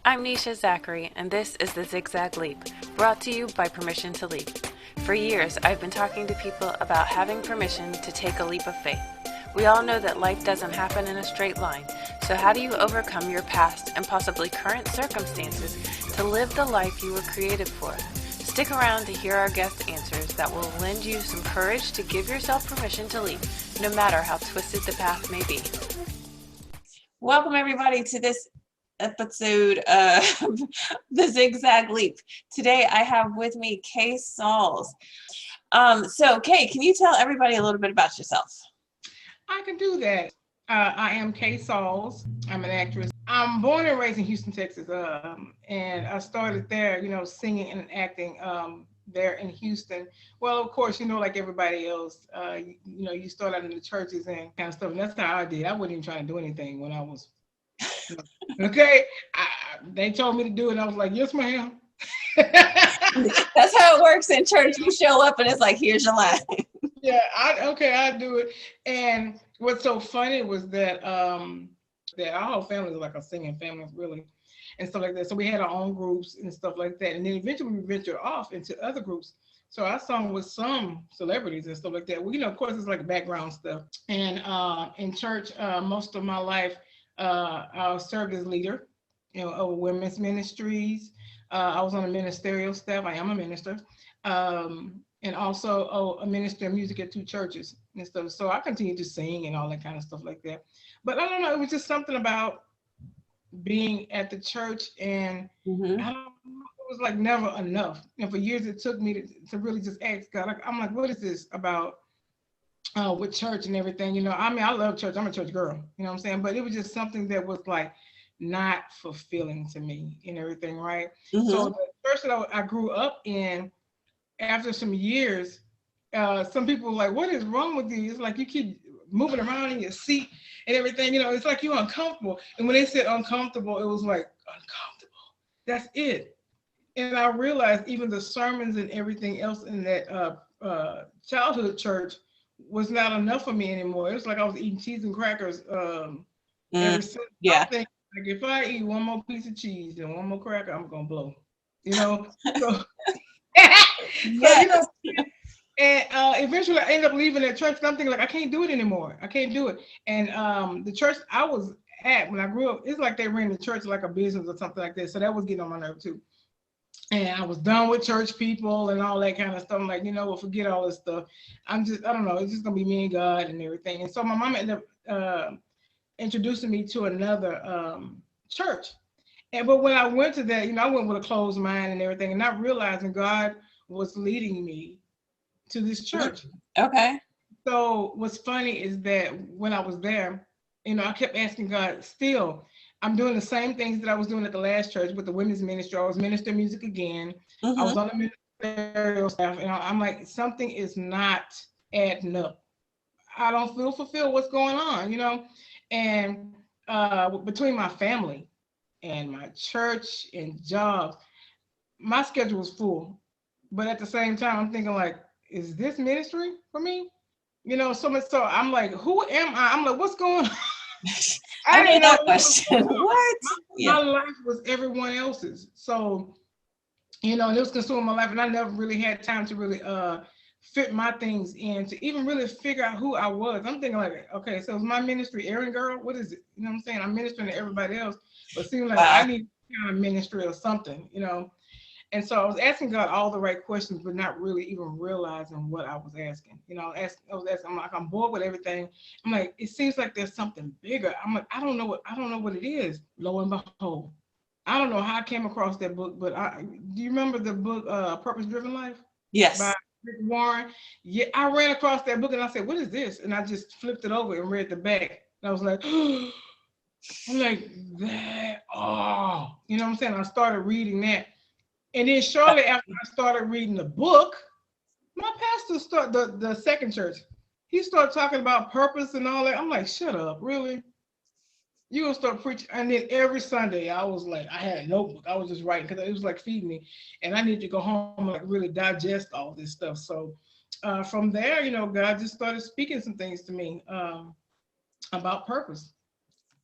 I'm Nisha Zachary, and this is the Zig Zag Leap, brought to you by Permission to Leap. For years, I've been talking to people about having permission to take a leap of faith. We all know that life doesn't happen in a straight line, so how do you overcome your past and possibly current circumstances to live the life you were created for? Stick around to hear our guest answers that will lend you some courage to give yourself permission to leap, no matter how twisted the path may be. Welcome, everybody, to this episode of the Zig Zag Leap. Today, I have with me Kay Sauls. So, Kay, can you tell everybody a little bit about yourself? I can do that. I am Kay Sauls. I'm an actress. I'm born and raised in Houston, Texas, and I started there, singing and acting there in Houston. Well, of course, like everybody else, you start out in the churches and kind of stuff, and that's how I did. I wasn't even trying to do anything when I was, okay? They told me to do it, and I was like, yes, ma'am. That's how it works in church. You show up, and it's like, here's your line. Yeah, I do it. And what's so funny was that that our whole family was like a singing family, really, and stuff like that. So we had our own groups and stuff like that. And then eventually we ventured off into other groups. So I sung with some celebrities and stuff like that. Well, of course, it's like background stuff. And in church, most of my life, I served as leader, of women's ministries. I was on the ministerial staff. I am a minister. And also a minister of music at 2 churches and stuff. So I continued to sing and all that kind of stuff like that. But I don't know, it was just something about being at the church, and I don't know, it was like never enough. And for years it took me to really just ask God. I'm like, what is this about with church and everything? I love church. I'm a church girl, you know what I'm saying? But it was just something that was like not fulfilling to me and everything, right? So the church that I grew up in, after some years, some people were like, what is wrong with you? It's like you keep moving around in your seat and everything, it's like you're uncomfortable. And when they said uncomfortable, it was like, uncomfortable. That's it. And I realized even the sermons and everything else in that childhood church was not enough for me anymore. It was like I was eating cheese and crackers every single thing. Like if I eat one more piece of cheese and one more cracker, I'm going to blow, So Yes. And eventually I ended up leaving that church. And I'm thinking, like, I can't do it anymore. I can't do it. And the church I was at when I grew up, it's like they ran the church like a business or something like that. So that was getting on my nerve too. And I was done with church people and all that kind of stuff. I'm like, well, forget all this stuff. I don't know. It's just gonna be me and God and everything. And so my mom ended up introducing me to another church. But when I went to that, I went with a closed mind and everything, and not realizing God was leading me to this church. Okay. So what's funny is that when I was there, I kept asking God, still, I'm doing the same things that I was doing at the last church with the women's ministry. I was ministering music again. I was on the ministerial staff, and I'm like, something is not adding up. I don't feel fulfilled. What's going on, And between my family and my church and jobs, my schedule was full. But at the same time, I'm thinking like, is this ministry for me? So much so I'm like, who am I? I'm like, what's going on? I didn't know that question. What? My life was everyone else's. So, and it was consuming my life, and I never really had time to really fit my things in to even really figure out who I was. I'm thinking like, okay, so is my ministry errand girl? What is it? You know what I'm saying? I'm ministering to everybody else, but it seems like I need kind of ministry or something, And so I was asking God all the right questions, but not really even realizing what I was asking. I was asking, I'm like, I'm bored with everything. I'm like, it seems like there's something bigger. I'm like, I don't know what it is. Lo and behold, I don't know how I came across that book, but do you remember the book Purpose Driven Life? Yes. By Rick Warren. Yeah, I ran across that book and I said, what is this? And I just flipped it over and read the back. And I was like, I'm like, that, you know what I'm saying? I started reading that. And then shortly after I started reading the book, my pastor the second church, he started talking about purpose and all that. I'm like, shut up, really? You gonna start preaching? And then every Sunday, I was like, I had a notebook. I was just writing because it was like feeding me, and I need to go home and like really digest all this stuff. So from there, God just started speaking some things to me about purpose.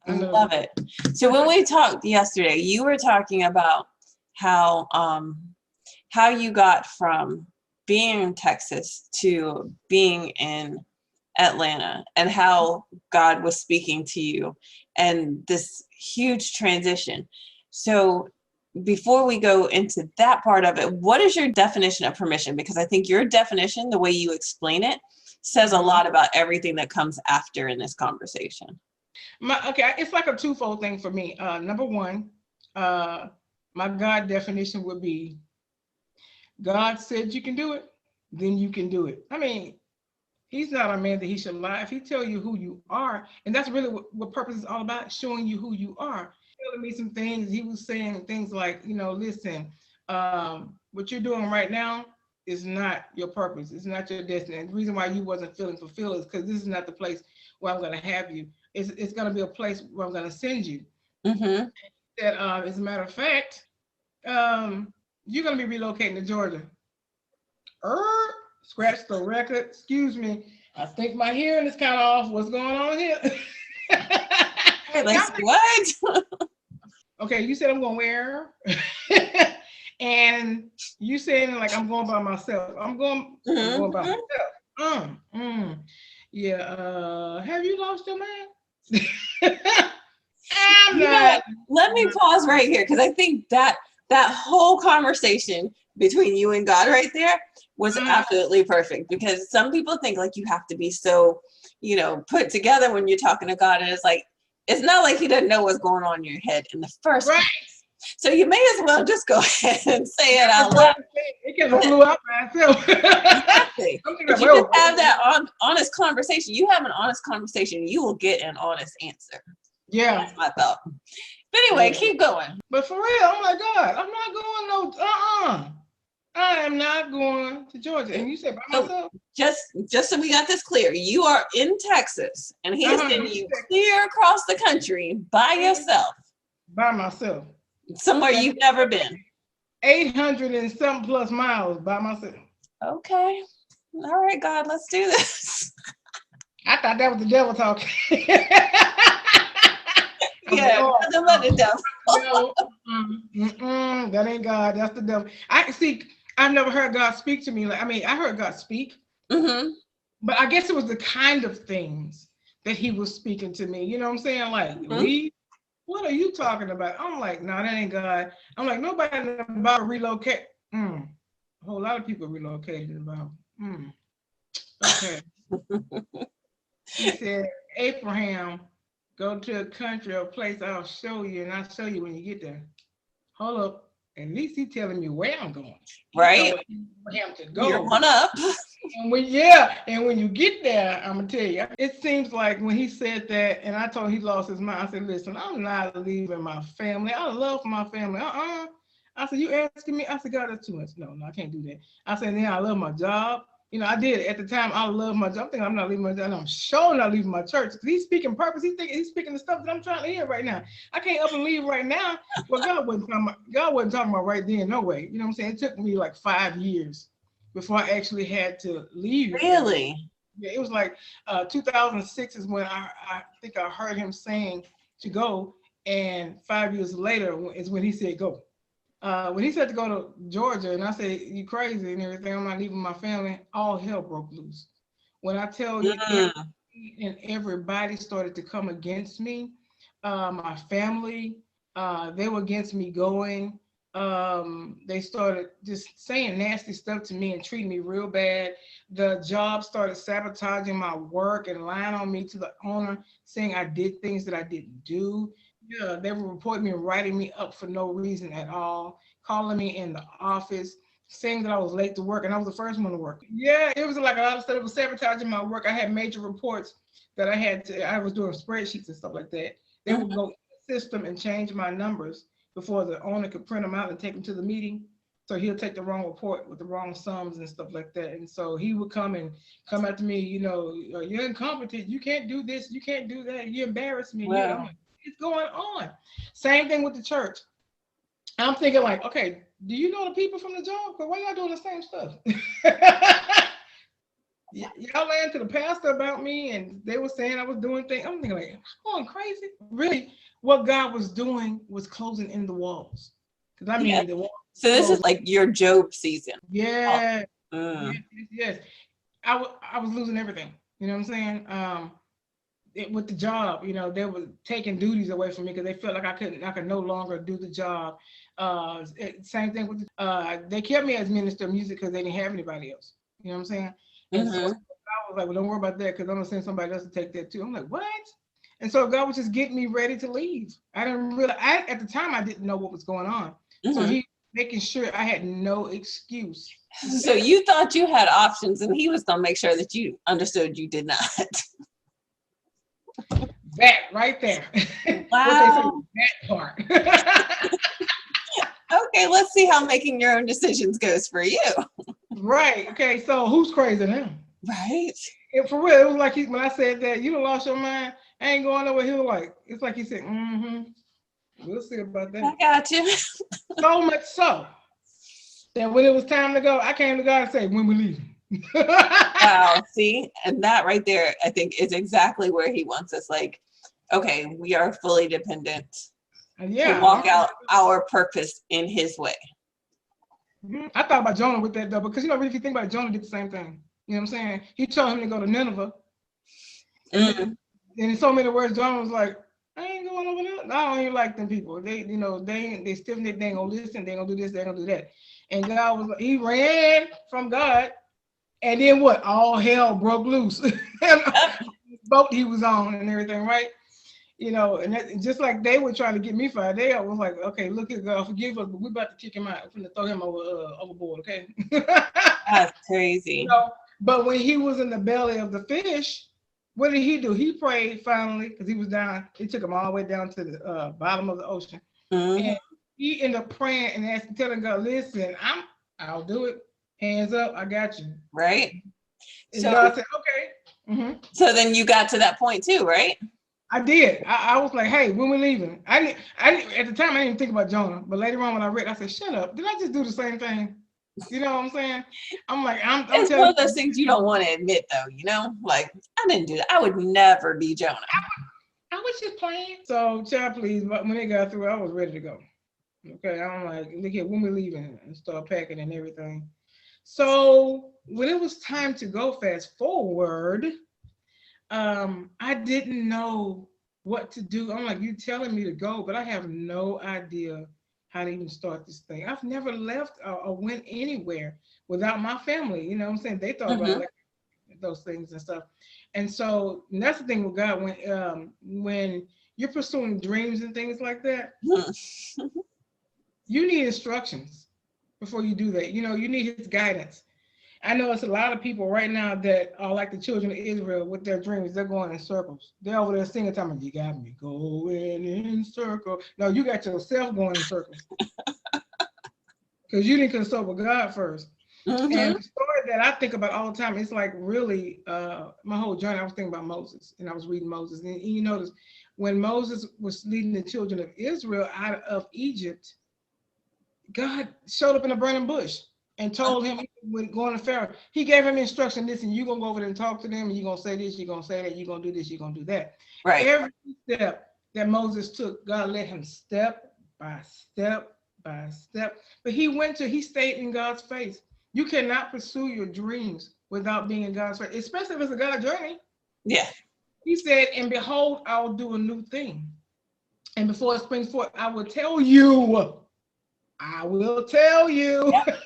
I know. Love it. So when we talked yesterday, you were talking about how you got from being in Texas to being in Atlanta, and how God was speaking to you, and this huge transition. So before we go into that part of it, what is your definition of permission? Because I think your definition, the way you explain it, says a lot about everything that comes after in this conversation. Okay, it's like a twofold thing for me. Number one, my God definition would be, God said you can do it, then you can do it. I mean, he's not a man that he should lie. If he tell you who you are, and that's really what purpose is all about, showing you who you are. Telling me some things, he was saying things like, listen, what you're doing right now is not your purpose. It's not your destiny. And the reason why you wasn't feeling fulfilled is because this is not the place where I'm going to have you. It's going to be a place where I'm going to send you. Mm-hmm. That, as a matter of fact, you're going to be relocating to Georgia. Scratch the record. Excuse me. I think my hearing is kind of off. What's going on here? Hey, like, what? Okay, you said I'm going where? And you saying like I'm going by myself. I'm going by myself. Yeah. Have you lost your mind? I'm not. Let me pause right here, because I think that whole conversation between you and God right there was absolutely perfect, because some people think like you have to be so, put together when you're talking to God, and it's not like he doesn't know what's going on in your head in the first place. So you may as well just go ahead and say it out loud. It can flew out by itself. Exactly. If you just have that honest conversation, you have an honest conversation, you will get an honest answer. Yeah. That's my thought. But anyway, keep going. But for real, oh my God, I'm not going I am not going to Georgia. And you said by myself? Just so we got this clear, you are in Texas, and he is sending you clear across the country by yourself. By myself. Somewhere you've never been. 800 and something plus miles by myself. Okay. All right, God, let's do this. I thought that was the devil talking. Yeah, nothing but the devil. That ain't God. That's the devil. I've never heard God speak to me. I heard God speak, but I guess it was the kind of things that he was speaking to me. You know what I'm saying? Like, leave. What are you talking about? I'm like, no, that ain't God. I'm like, nobody about relocate. A whole lot of people relocated about. Okay. He said, Abraham, go to a country or a place I'll show you, and I'll show you when you get there. Hold up. At least he's telling me where I'm going. Right. Abraham to go. You're one up. And when you get there, I'm gonna tell you, it seems like when he said that, and I told him he lost his mind, I said, listen, I'm not leaving my family. I love my family. I said, you asking me? I said, God, that's too much. No, I can't do that. I said, I love my job. I did at the time. I love my job. I'm thinking I'm not leaving my job. And I'm sure not leaving my church. He's speaking purpose. He's speaking the stuff that I'm trying to hear right now. I can't up and leave right now. Well, God wasn't talking about right then, no way. You know what I'm saying? It took me like 5 years before I actually had to leave. Really? Yeah, it was like 2006 is when I think I heard him saying to go, and 5 years later is when he said go. When he said to go to Georgia, and I said, you crazy and everything, I'm not leaving my family, all hell broke loose. When I tell you, and everybody started to come against me, my family, they were against me going. They started just saying nasty stuff to me and treating me real bad. The job started sabotaging my work and lying on me to the owner, saying I did things that I didn't do. Yeah, they were reporting me and writing me up for no reason at all, calling me in the office, saying that I was late to work, and I was the first one to work. Yeah, it was like a lot of stuff. It was sabotaging my work. I had major reports that I was doing spreadsheets and stuff like that. They would go in the system and change my numbers before the owner could print them out and take them to the meeting. So he'll take the wrong report with the wrong sums and stuff like that. And so he would come after me, you're incompetent. You can't do this. You can't do that. You embarrass me. Wow. I'm like, what's going on? Same thing with the church. I'm thinking like, okay, do you know the people from the job? But why y'all doing the same stuff? Y'all lied to the pastor about me, and they were saying I was doing things. I'm thinking like, am I going crazy? Really, what God was doing was closing in the walls. Because I Yeah. mean, the walls So this is closed. like your Job season. Yeah, Mm. yes. I was losing everything. You know what I'm saying? With the job, they were taking duties away from me because they felt like I could no longer do the job. Same thing with they kept me as minister of music because they didn't have anybody else. You know what I'm saying? And so I was like, well, don't worry about that because I'm gonna send somebody else to take that too. I'm like, what? And so God was just getting me ready to leave. I didn't really, at the time, I didn't know what was going on. So he making sure I had no excuse. So you thought you had options, and he was gonna make sure that you understood you did not. That right there. Wow. What they say, that part. Okay, let's see how making your own decisions goes for you. Right. Okay. So who's crazy now? Right. For real, it was like when I said that, you done lost your mind. I ain't going nowhere. He was like, it's like he said, we'll see about that. I got you. So much so that when it was time to go, I came to God and said, when we leaving. Wow. See, and that right there, I think, is exactly where he wants us. Like, okay, we are fully dependent to walk out our purpose in his way. I thought about Jonah with that though, because really, if you think about it, Jonah did the same thing. You know what I'm saying? He told him to go to Nineveh. And in so many words, Jonah was like, I ain't going over there. I don't even like them people. They stiff neck, they ain't gonna listen, they ain't gonna do this, they ain't gonna do that. And God was like, he ran from God, and then what? All hell broke loose. Boat he was on and everything, right? And that, just like they were trying to get me fired, they was like, okay, look at God, forgive us, but we're about to kick him out. We're gonna throw him overboard, okay? That's crazy. But when he was in the belly of the fish, what did he do? He prayed finally because he was down. It took him all the way down to the bottom of the ocean, and he ended up praying and telling God, "Listen, I'll do it. Hands up, I got you." Right. And so God said, "Okay." So then you got to that point too, right? I did. I was like, "Hey, when we leaving?" I didn't. At the time, I didn't even think about Jonah, but later on when I read, I said, "Shut up! Did I just do the same thing?" You know what I'm saying? I'm like, I'm it's one of those things you don't want to admit, though. Like, I didn't do that. I would never be Jonah. I was just playing. So, child, please, when they got through, I was ready to go. Okay, I'm like, look here, when we leaving, and start packing and everything. So when it was time to go, fast forward, I didn't know what to do. I'm like, you telling me to go, but I have no idea how to even start this thing. I've never left or went anywhere without my family. You know what I'm saying? They thought about like those things and stuff. And so that's the thing with God, when you're pursuing dreams and things like that, you need instructions before you do that. You need his guidance. I know it's a lot of people right now that are like the children of Israel with their dreams. They're going in circles. They're over there singing, talking about, you got me going in circles. No, you got yourself going in circles. Because you didn't consult with God first. And the story that I think about all the time, it's like really my whole journey. I was thinking about Moses, and I was reading Moses. And you notice when Moses was leading the children of Israel out of Egypt, God showed up in a burning bush and told him when going to Pharaoh, he gave him instruction, listen, you're going to go over there and talk to them, and you're going to say this, you're going to say that, you're going to do this, you're going to do that. Right. Every step that Moses took, God let him step by step by step. But he stayed in God's face. You cannot pursue your dreams without being in God's face, especially if it's a God journey. Yeah. He said, and behold, I'll do a new thing. And before it springs forth, I will tell you. I will tell you. Yep.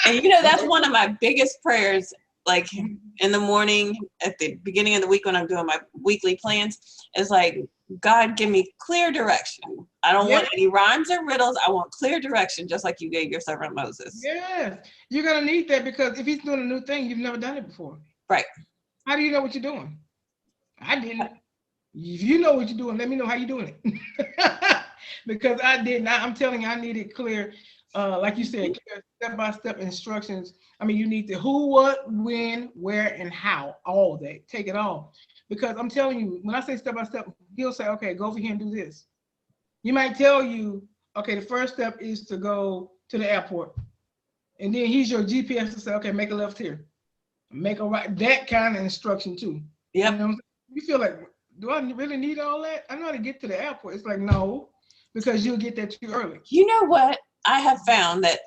And that's one of my biggest prayers, like in the morning, at the beginning of the week when I'm doing my weekly plans, is like, God, give me clear direction. I don't want any rhymes or riddles. I want clear direction, just like you gave your servant Moses. Yes, you're going to need that because if he's doing a new thing, you've never done it before. Right. How do you know what you're doing? I didn't. If you know what you're doing, let me know how you're doing it. Because I didn't. I'm telling you, I needed clear, like you said, clear step-by-step instructions. I mean, you need the who, what, when, where, and how, all that. Take it all. Because I'm telling you, when I say step-by-step, he'll say, okay, go over here and do this. You might tell you, okay, the first step is to go to the airport. And then he's your GPS to say, okay, make a left here. make a right, that kind of instruction too. Yep. You know what I'm saying? You feel like, do I really need all that? I know how to get to the airport. It's like, no, because you'll get there too early. You know what? I have found that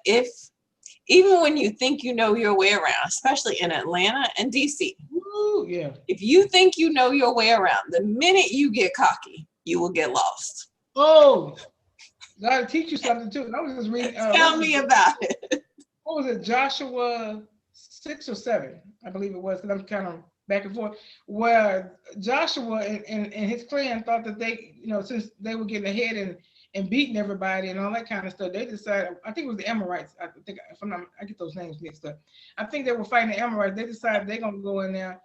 even when you think you know your way around, especially in Atlanta and DC, Ooh, yeah. if you think you know your way around, the minute you get cocky, you will get lost. Oh, gotta teach you something too. I was just reading. Tell me about it. What was it? Joshua 6 or 7, I believe it was. Because I'm kind of back and forth. Where Joshua and his clan thought that they, since they were getting ahead and beating everybody and all that kind of stuff, they decided. I think it was the Amorites. I think if I'm not, I get those names mixed up. I think they were fighting the Amorites. They decided they're gonna go in there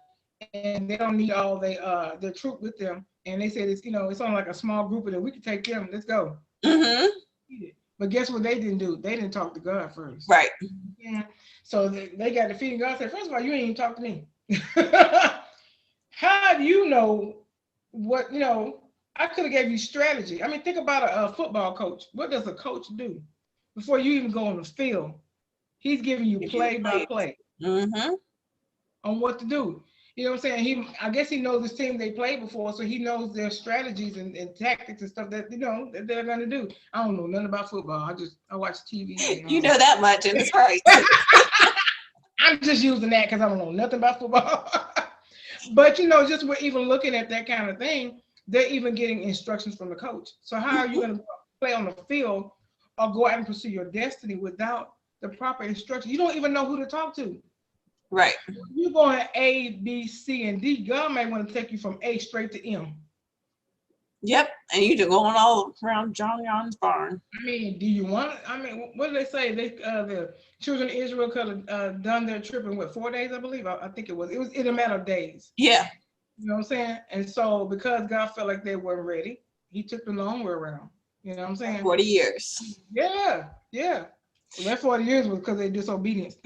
and they don't need all their troop with them. And they said it's only like a small group of them. We can take them. Let's go. Mm-hmm. But guess what they didn't do? They didn't talk to God first. Right. Yeah. So they got defeated. God said, first of all, you ain't even talk to me. How do you know what, I could have gave you strategy. I mean, think about a football coach. What does a coach do before you even go on the field? He's giving you play by play on what to do. You know what I'm saying? I guess he knows this team they played before, so he knows their strategies and tactics and stuff that that they're gonna do. I don't know nothing about football. I watch TV. You know that much, and it's right. I'm just using that because I don't know nothing about football. But just we're even looking at that kind of thing, they're even getting instructions from the coach. So how are you gonna play on the field or go out and pursue your destiny without the proper instruction? You don't even know who to talk to. Right. You're going A, B, C, and D. God may want to take you from A straight to M. Yep. And you're going all around John's barn. I mean, do you want it? I mean, what do they say? The children of Israel could have done their trip in 4 days, I believe. I think it was in a matter of days. Yeah. You know what I'm saying? And so because God felt like they weren't ready, he took the long way around. You know what I'm saying? 40 years. Yeah. Well, that 40 years was because of their disobedience.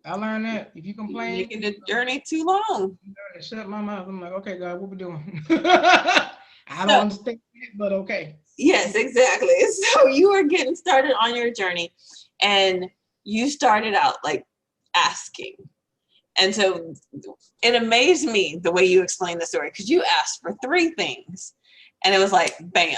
I learned that if you complain, making the journey too long. Shut my mouth. I'm like, okay, God, what we doing? I don't understand it, but okay. Yes, exactly. So you were getting started on your journey, and you started out like asking. And so it amazed me the way you explained the story, because you asked for 3 things, and it was like, bam.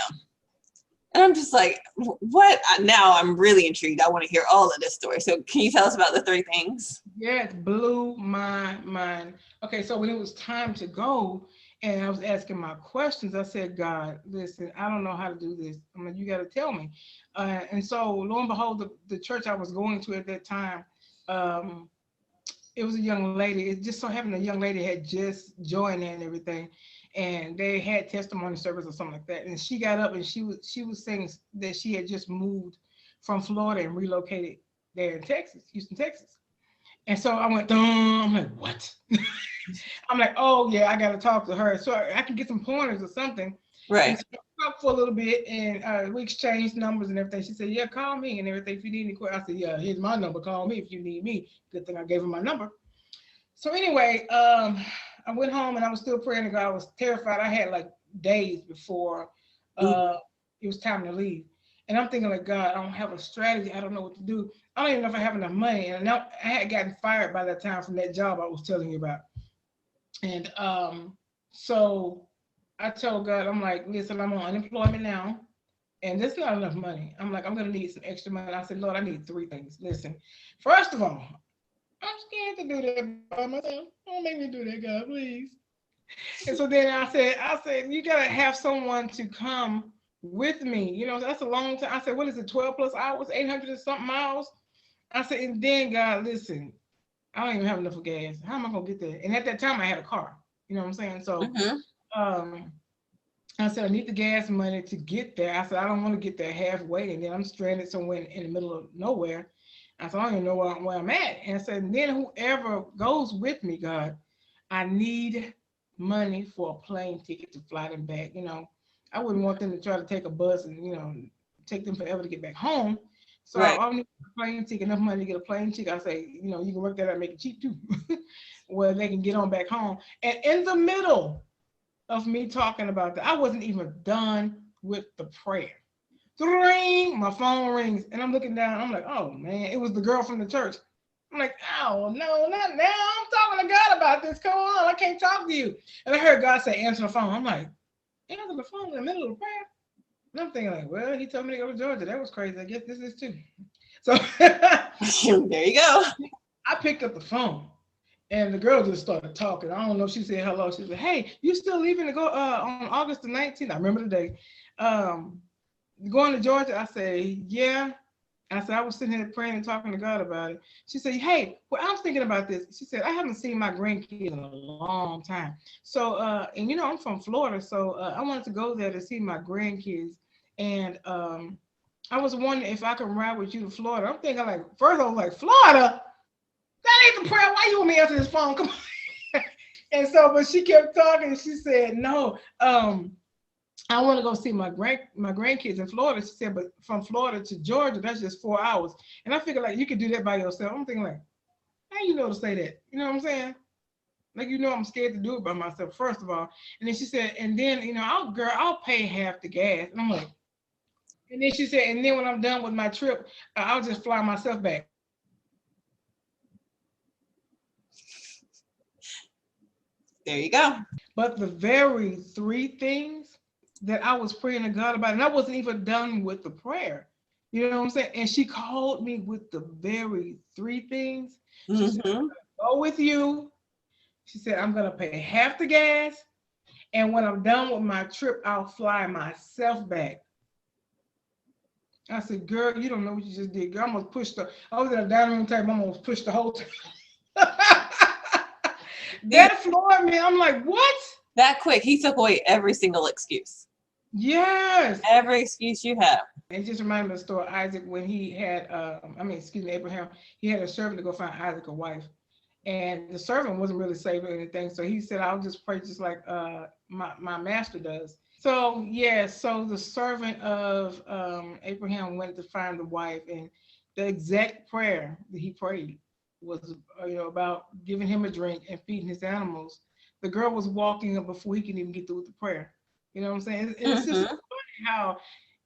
And I'm just like, what? Now I'm really intrigued. I want to hear all of this story. So can you tell us about the 3 things? Yeah, it blew my mind. Okay, so when it was time to go and I was asking my questions, I said, God, listen, I don't know how to do this. I mean, you got to tell me. And so lo and behold, the church I was going to at that time, it was a young lady. It just so happened a young lady had just joined there and everything. And they had testimony service or something like that. And she got up and she was saying that she had just moved from Florida and relocated there in Texas, Houston, Texas. And so I went, I'm like, what? I'm like, oh yeah, I got to talk to her so I can get some pointers or something. Right. And so I talked for a little bit and we exchanged numbers and everything. She said, yeah, call me and everything if you need any questions. I said, yeah, here's my number. Call me if you need me. Good thing I gave her my number. So anyway, I went home and I was still praying to God. I was terrified. I had like days before it was time to leave. And I'm thinking like, God, I don't have a strategy. I don't know what to do. I don't even know if I have enough money. And now I had gotten fired by that time from that job I was telling you about. And so I told God, I'm like, listen, I'm on unemployment now. And there's not enough money. I'm like, I'm going to need some extra money. I said, Lord, I need 3 things. Listen, first of all, I'm scared to do that by myself. Don't make me do that, God, please. And so then I said, you gotta have someone to come with me. That's a long time. I said, what is it, 12 plus hours, 800 and something miles? I said, and then God, listen, I don't even have enough for gas. How am I gonna get there? And at that time I had a car. You know what I'm saying? So I said, I need the gas money to get there. I said, I don't want to get there halfway and then I'm stranded somewhere in the middle of nowhere. I said, I don't even know where I'm at. And I said, and then whoever goes with me, God, I need money for a plane ticket to fly them back. I wouldn't want them to try to take a bus and, take them forever to get back home. So right. I need a plane ticket, enough money to get a plane ticket. I say, you can work that out and make it cheap too, where they can get on back home. And in the middle of me talking about that, I wasn't even done with the prayer. Ring, my phone rings, and I'm looking down. I'm like, oh man, it was the girl from the church. I'm like, oh no, not now. I'm talking to God about this. Come on, I can't talk to you. And I heard God say, answer the phone. I'm like, answer the phone in the middle of the prayer? And I'm thinking like, well, he told me to go to Georgia. That was crazy. I guess this is too. So there you go. I picked up the phone. And the girl just started talking. I don't know if she said hello. She said, hey, you still leaving to go on August the 19th? I remember the day. Going to Georgia? I said, yeah. I said, I was sitting here praying and talking to God about it. She said, hey, well, I was thinking about this. She said, I haven't seen my grandkids in a long time. So, and you know, I'm from Florida. So I wanted to go there to see my grandkids. And I was wondering if I could ride with you to Florida. I'm thinking like, first I was like, Florida? That ain't the prayer. Why you want me to answer this phone? Come on. And so, but she kept talking. And she said, no, I want to go see my grandkids in Florida. She said, but from Florida to Georgia, that's just 4 hours. And I figured like you could do that by yourself. I'm thinking like, how you know to say that? You know what I'm saying? Like, you know, I'm scared to do it by myself, first of all. And then she said, and then, you know, I'll pay half the gas. And I'm like, and then she said, and then when I'm done with my trip, I'll just fly myself back. There you go. But the very 3 things that I was praying to God about, and I wasn't even done with the prayer. You know what I'm saying? And she called me with the very 3 things. She said, I'm gonna go with you. She said, I'm gonna pay half the gas. And when I'm done with my trip, I'll fly myself back. I said, girl, you don't know what you just did. Girl, I almost pushed I was at a dining room table, I almost pushed the whole time. That floored me. I'm like, what? That quick, he took away every single excuse. Yes. Every excuse you have. It just reminded me of the story of Isaac when he had, Abraham, he had a servant to go find Isaac a wife. And the servant wasn't really saved or anything. So he said, I'll just pray just like my master does. So, yeah, so the servant of Abraham went to find the wife. And the exact prayer that he prayed was about giving him a drink and feeding his animals. The girl was walking up before he can even get through with the prayer. You know what I'm saying? It's just funny how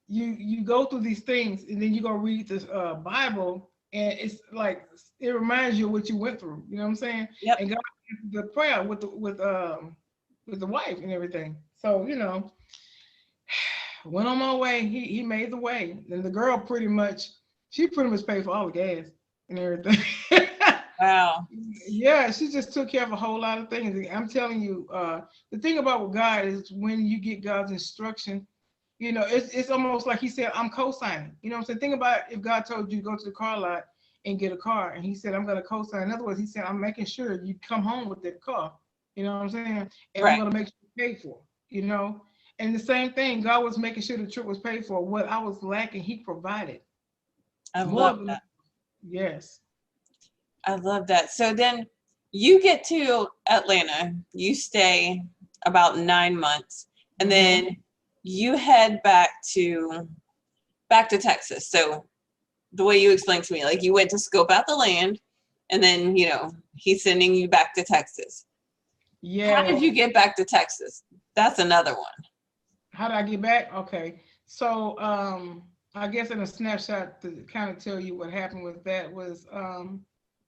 you go through these things and then you go read this Bible and it's like it reminds you of what you went through. You know what I'm saying? Yep. And God the prayer with the wife and everything. So went on my way. He made the way, and the girl pretty much paid for all the gas and everything. Wow. Yeah, she just took care of a whole lot of things. I'm telling you, the thing about God is when you get God's instruction, it's almost like he said, I'm co-signing. You know what I'm saying? Think about if God told you to go to the car lot and get a car, and he said, I'm going to co-sign. In other words, he said, I'm making sure you come home with that car. You know what I'm saying? And I'm going to make sure you pay for it, And the same thing, God was making sure the trip was paid for. What I was lacking, he provided. I love that. Yes. I love that. So then you get to Atlanta, you stay about 9 months, and then you head back to Texas. So the way you explained to me, like you went to scope out the land, and then, he's sending you back to Texas. Yeah. How did you get back to Texas? That's another one. How did I get back? Okay. So I guess in a snapshot to kind of tell you what happened with that was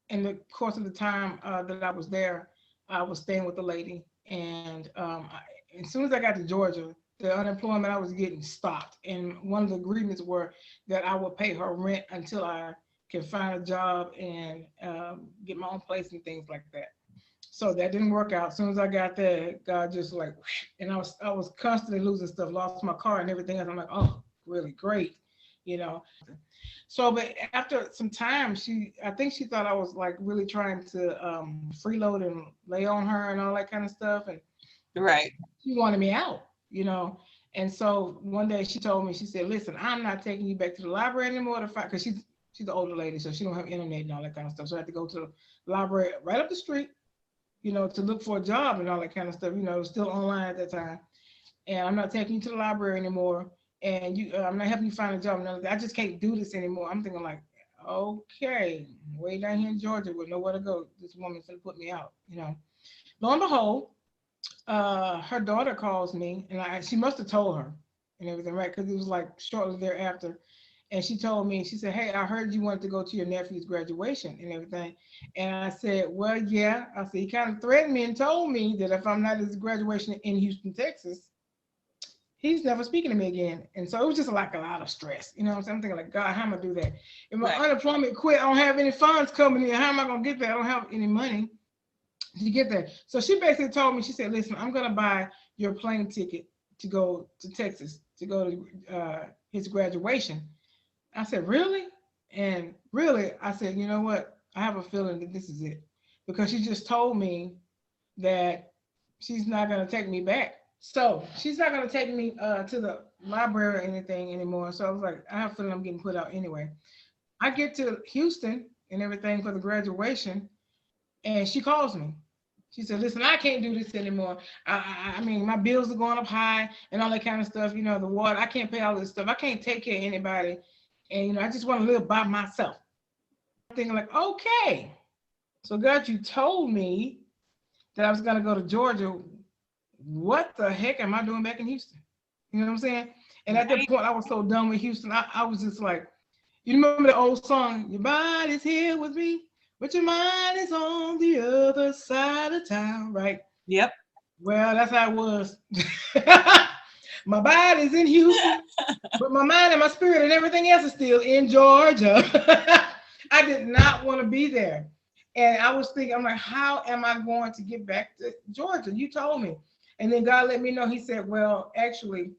in the course of the time that I was there, I was staying with a lady. And as soon as I got to Georgia, the unemployment I was getting stopped. And one of the agreements were that I would pay her rent until I can find a job and get my own place and things like that. So that didn't work out. As soon as I got there, God just like, and I was constantly losing stuff, lost my car and everything else. I'm like, oh, really great, So, but after some time, I think she thought I was like really trying to freeload and lay on her and all that kind of stuff. And right. She wanted me out, And so one day she told me, she said, listen, I'm not taking you back to the library anymore to find, because she's an older lady, so she don't have internet and all that kind of stuff. So I had to go to the library right up the street, to look for a job and all that kind of stuff. It was still online at that time. And I'm not taking you to the library anymore. And I'm not helping you find a job. I just can't do this anymore. I'm thinking like, okay, way down here in Georgia with nowhere to go. This woman's gonna put me out, Lo and behold, her daughter calls me, and she must have told her and everything, right? Because it was like shortly thereafter. And she told me, she said, hey, I heard you wanted to go to your nephew's graduation and everything. And I said, well, yeah. I said, he kind of threatened me and told me that if I'm not at his graduation in Houston, Texas, he's never speaking to me again. And so it was just like a lot of stress. You know what I'm saying? I'm thinking like, God, how am I gonna do that? If my unemployment quit, I don't have any funds coming in. How am I gonna get that? I don't have any money to get there. So she basically told me, she said, listen, I'm gonna buy your plane ticket to go to Texas to go to his graduation. I said, really? And really, I said, you know what? I have a feeling that this is it. Because she just told me that she's not going to take me back. So she's not going to take me to the library or anything anymore. So I was like, I have a feeling I'm getting put out anyway. I get to Houston and everything for the graduation, and she calls me. She said, listen, I can't do this anymore. I mean, my bills are going up high and all that kind of stuff. You know, the water, I can't pay all this stuff. I can't take care of anybody. And, you know, I just want to live by myself. I'm thinking like, okay. So God, you told me that I was going to go to Georgia. What the heck am I doing back in Houston? You know what I'm saying? And at that point, I was so done with Houston. I was just like, you remember the old song, your body's here with me, but your mind is on the other side of town, right? Yep. Well, that's how it was. My body's in Houston, but my mind and my spirit and everything else is still in Georgia. I did not want to be there. And I was thinking, I'm like, how am I going to get back to Georgia? You told me. And then God let me know. He said, well, actually,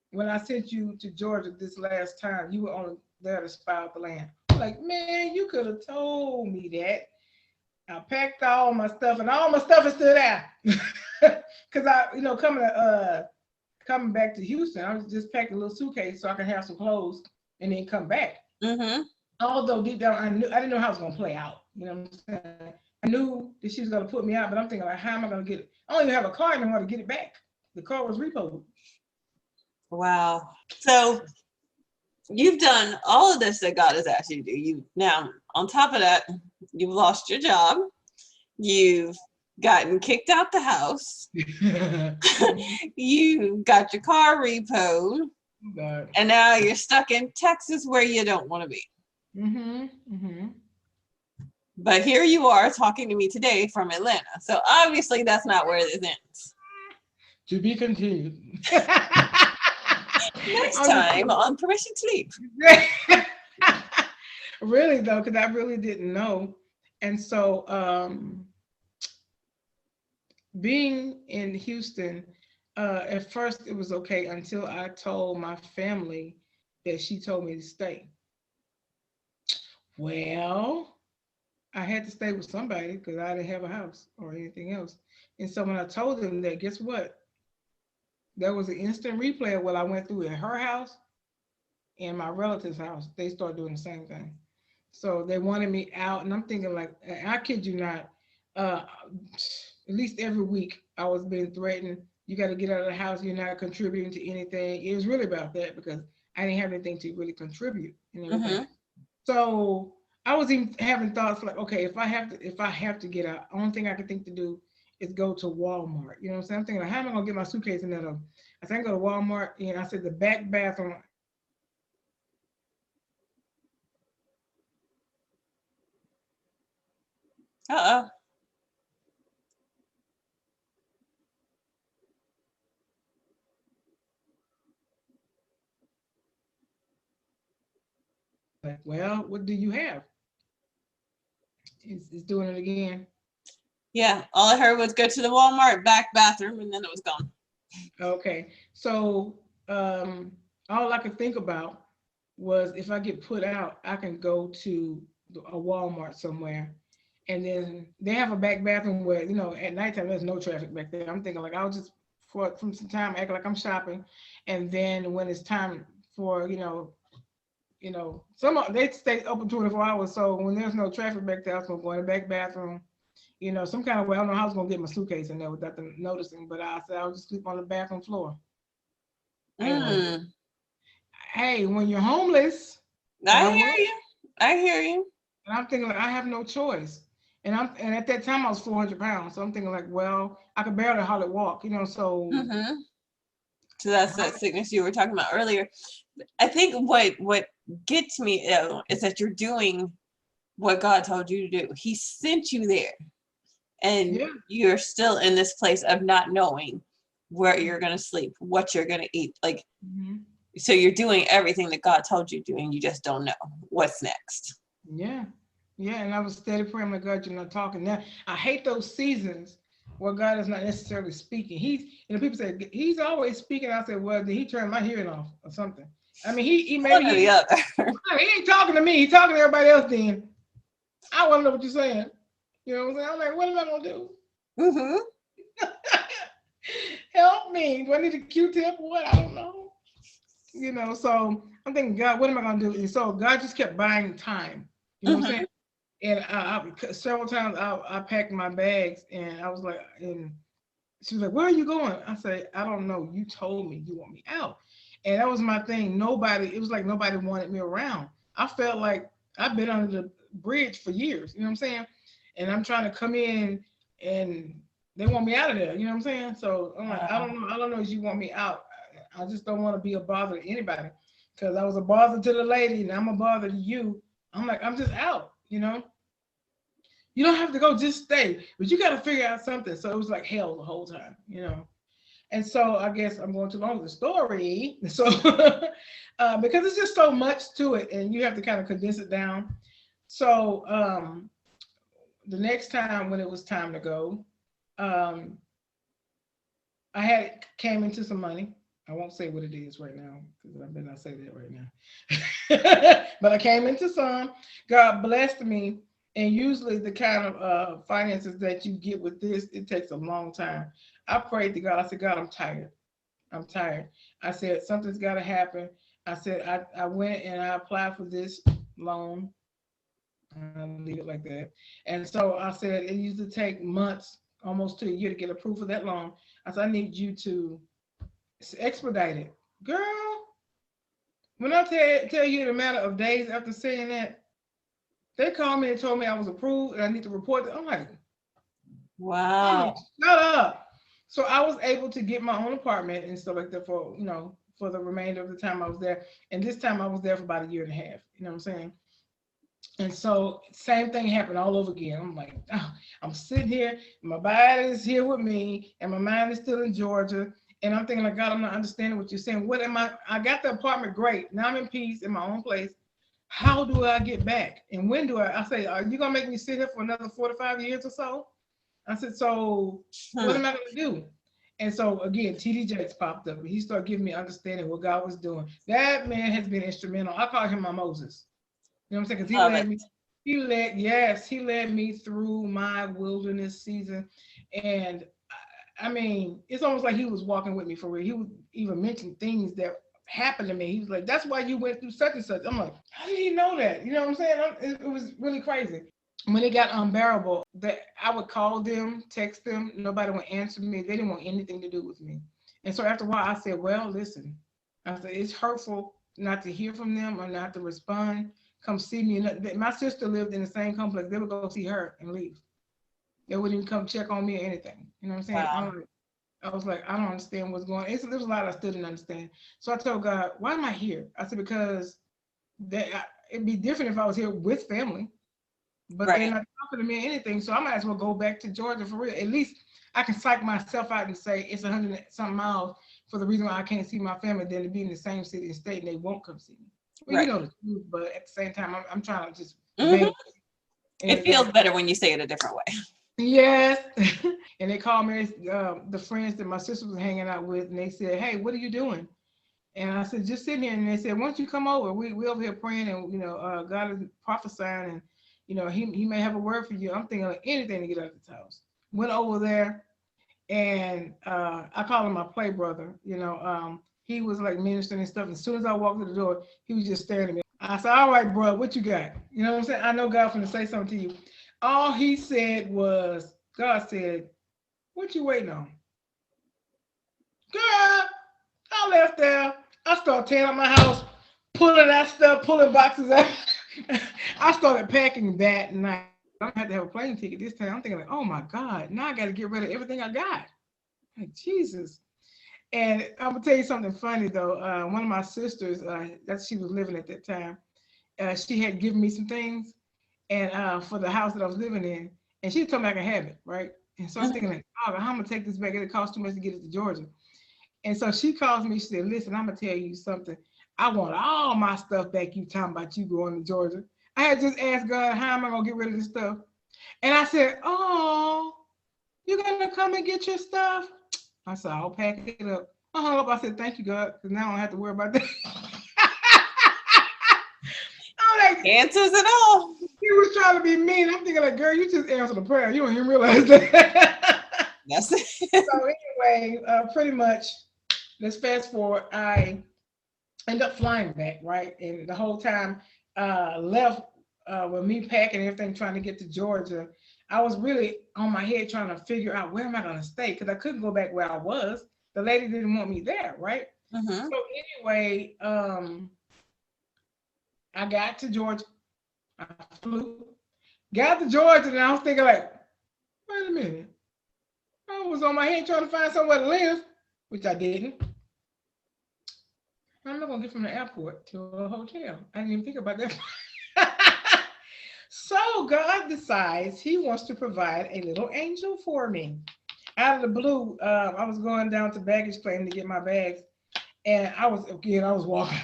when I sent you to Georgia this last time, you were only there to spy out the land. I'm like, man, you could have told me that. I packed all my stuff, and all my stuff is still there. Because I, you know, coming back to Houston, I was just packing a little suitcase so I could have some clothes and then come back. Mm-hmm. Although deep down, I didn't know how it was gonna play out. You know what I'm saying? I knew that she was gonna put me out, but I'm thinking like, how am I gonna get it? I don't even have a car anymore to get it back. The car was repoed. Wow. So you've done all of this that God has asked you to do. You now, on top of that, you've lost your job. You've gotten kicked out the house. You got your car repoed. God. And now you're stuck in Texas where you don't want to be. Mm-hmm. Mm-hmm. But here you are talking to me today from Atlanta. So obviously that's not where this ends. To be continued. Next time on Permission to Leap. Really though, because I really didn't know. And so being in Houston, at first it was okay until I told my family that she told me to stay. Well, I had to stay with somebody because I didn't have a house or anything else. And so when I told them that, guess what? There was an instant replay of what I went through at her house and my relative's house. They started doing the same thing. So they wanted me out, and I'm thinking like, I kid you not, at least every week I was being threatened. You got to get out of the house. You're not contributing to anything. It was really about that because I didn't have anything to really contribute and everything. Mm-hmm. So I was even having thoughts like, okay, if I have to get out, only thing I can think to do is go to Walmart. You know what I'm saying? I'm thinking, like, how am I gonna get my suitcase in there? I said, I go to Walmart, and I said the back bathroom. Uh-oh. Like, well, what do you have? It's doing it again. Yeah, all I heard was go to the Walmart back bathroom, and then it was gone. Okay, so all I could think about was if I get put out, I can go to a Walmart somewhere, and then they have a back bathroom where, you know, at nighttime there's no traffic back there. I'm thinking like I'll just from some time act like I'm shopping, and then when it's time for some they stay open 24 hours. So when there's no traffic back there, I was gonna go in the back bathroom. You know, some kind of way. I don't know how I was gonna get my suitcase in there without them noticing, but I said I'll just sleep on the bathroom floor. Hey, when you're homeless, I hear you. And I'm thinking like I have no choice. And at that time I was 400 pounds. So I'm thinking like, well, I could barely hardly walk, you know. So So that's that sickness you were talking about earlier. I think what gets me is that you're doing what God told you to do. He sent you there, and you're still in this place of not knowing where you're going to sleep, what you're going to eat. Like, so you're doing everything that God told you to do, and you just don't know what's next. Yeah. Yeah. And I was steady praying, like, God, you're not talking. Now, I hate those seasons where God is not necessarily speaking. People say, he's always speaking. I said, well, did he turn my hearing off or something? I mean, he maybe One or the other. He ain't talking to me. He's talking to everybody else then. I want to know what you're saying. You know what I'm saying? I'm like, what am I going to do? Mm-hmm. Help me. Do I need a Q-tip? What? I don't know. You know, so I'm thinking, God, what am I going to do? And so God just kept buying time. You know what I'm saying? And several times I packed my bags, and I was like, and she was like, where are you going? I said, I don't know. You told me you want me out. And that was my thing. It was like nobody wanted me around. I felt like I've been under the bridge for years. You know what I'm saying? And I'm trying to come in, and they want me out of there. You know what I'm saying? So I'm like, I don't know. I don't know if you want me out. I just don't want to be a bother to anybody, because I was a bother to the lady, and I'm a bother to you. I'm like, I'm just out, you know? You don't have to go, just stay. But you got to figure out something. So it was like hell the whole time, you know? And so I guess I'm going too long with the story. So because it's just so much to it, and you have to kind of condense it down. So the next time when it was time to go, I came into some money. I won't say what it is right now, because I better not say that right now. But I came into some. God blessed me. And usually the kind of finances that you get with this, it takes a long time. I prayed to God. I said, God, I'm tired. I'm tired. I said, something's got to happen. I said, I went and I applied for this loan. I'll leave it like that. And so I said, it used to take months, almost to a year, to get approved for that loan. I said, I need you to expedite it. Girl, when I tell you the matter of days after saying that, they called me and told me I was approved and I need to report it. I'm like, wow. Shut up. So I was able to get my own apartment and stuff like that for, you know, for the remainder of the time I was there. And this time I was there for about a year and a half. You know what I'm saying? And so same thing happened all over again. I'm like, oh, I'm sitting here, my body is here with me, and my mind is still in Georgia. And I'm thinking, like, God, I'm not understanding what you're saying. What am I got the apartment, great. Now I'm in peace in my own place. How do I get back? And when do I say, are you gonna make me sit here for another 4 to 5 years or so? I said, so what am I gonna do? And so again, TD Jakes popped up. He started giving me understanding what God was doing. That man has been instrumental. I call him my Moses. You know what I'm saying? Because he led me through my wilderness season. And I mean, it's almost like he was walking with me for real. He would even mention things that happened to me. He was like, that's why you went through such and such. I'm like, how did he know that? You know what I'm saying? It was really crazy. When it got unbearable, that I would call them, text them, nobody would answer me. They didn't want anything to do with me. And so after a while, I said, well, listen, I said, it's hurtful not to hear from them or not to respond. Come see me. My sister lived in the same complex. They would go see her and leave. They wouldn't even come check on me or anything. You know what I'm saying? Wow. I was like, I don't understand what's going on. There was a lot I still didn't understand. So I told God, why am I here? I said, because it'd be different if I was here with family, but they're not talking to me or anything. So I might as well go back to Georgia for real. At least I can psych myself out and say it's 100-something miles for the reason why I can't see my family than to be in the same city and state and they won't come see me. Well, you know the truth, but at the same time, I'm trying to just. It feels better when you say it a different way. Yes. And they called me, the friends that my sister was hanging out with, and they said, hey, what are you doing? And I said, just sitting here. And they said, why don't you come over? We over here praying, and, you know, God is prophesying, and, you know, he may have a word for you. I'm thinking of anything to get out of this house. Went over there, and I call him my play brother. You know, he was like ministering and stuff. As soon as I walked through the door, he was just staring at me. I said, all right, bro, what you got? You know what I'm saying? I know God's going to say something to you. All he said was, God said, what you waiting on? Girl, I left there. I started tearing up my house, pulling that stuff, pulling boxes out. I started packing that night. I had to have a plane ticket this time. I'm thinking like, oh my God, now I got to get rid of everything I got. Like, Jesus. And I'm gonna tell you something funny though. One of my sisters, that she was living at that time, she had given me some things, and for the house that I was living in, and she told me I could have it, right? And so I'm Mhm. thinking like, oh, how I'm gonna take this back? It cost too much to get it to Georgia. And so she calls me. She said, "Listen, I'm gonna tell you something. I want all my stuff back. You talking about you going to Georgia? I had just asked God, how am I gonna get rid of this stuff? And I said, oh, you're gonna come and get your stuff? I said, I'll pack it up. I hung up. I said, thank you, God, because now I don't have to worry about that. I'm like, Answers it all. he was trying to be mean. I'm thinking like, girl, you just answered the prayer. You don't even realize that. That's it. So anyway, pretty much, let's fast forward. I end up flying back, right? And the whole time left with me packing everything, trying to get to Georgia. I was really on my head trying to figure out where am I going to stay because I couldn't go back where I was. The lady didn't want me there, right? Mm-hmm. So anyway, I got to Georgia. I flew, got to Georgia, and I was thinking like, wait a minute. I was on my head trying to find somewhere to live, which I didn't. I'm not gonna get from the airport to a hotel. I didn't even think about that. So God decides He wants to provide a little angel for me. Out of the blue, I was going down to baggage claim to get my bags, and I was walking.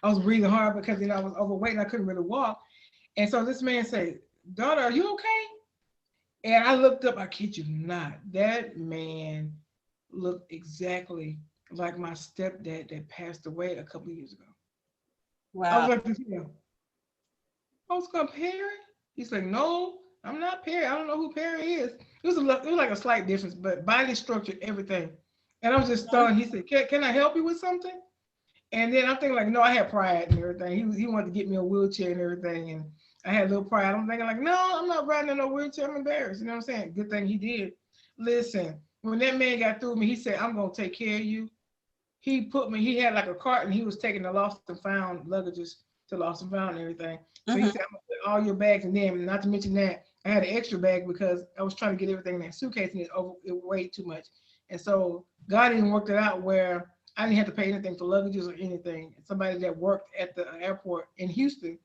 I was breathing hard because I was overweight and I couldn't really walk. And so this man said, "Daughter, are you okay?" And I looked up. I kid you not, that man looked exactly like my stepdad that passed away a couple of years ago. I was Wow. like, I was gonna Perry. He's like, no, I'm not Perry. I don't know who Perry is. It was like a slight difference, but body structure, everything. And I was just stunned. He said, can I help you with something? And then I'm thinking like, no, I had pride and everything. He wanted to get me a wheelchair and everything, and I had a little pride. I'm thinking like, no, I'm not riding in no wheelchair. I'm embarrassed. You know what I'm saying? Good thing he did. Listen, when that man got through me, he said, I'm gonna take care of you. He had like a cart and he was taking the lost and found luggages to lost and found and everything. So he Mm-hmm. said, I'm gonna put all your bags in them. Not to mention that I had an extra bag because I was trying to get everything in that suitcase and it weighed too much. And so God didn't work it out where I didn't have to pay anything for luggages or anything. Somebody that worked at the airport in Houston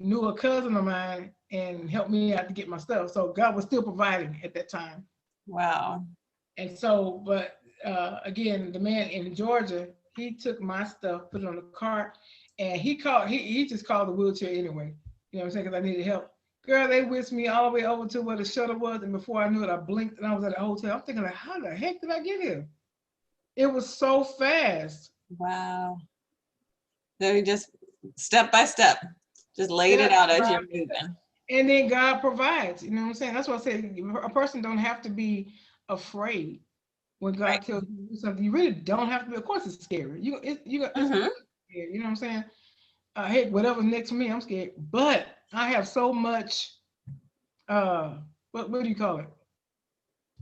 knew a cousin of mine and helped me out to get my stuff. So God was still providing at that time. Wow. And so, but again, the man in Georgia, he took my stuff, put it on the cart, and he just called the wheelchair anyway. You know what I'm saying? Because I needed help. Girl, they whisked me all the way over to where the shuttle was, and before I knew it, I blinked and I was at a hotel. I'm thinking like, how the heck did I get here? It was so fast. Wow. So you just step by step, just laid it Step out as by you're moving. And then God provides. You know what I'm saying? That's what I say. A person don't have to be afraid when Right. God tells you to do something. You really don't have to be. Of course, it's scary. It's Mm-hmm. scary. You know what I'm saying? Hey, whatever's next to me, I'm scared. But I have so much. What do you call it?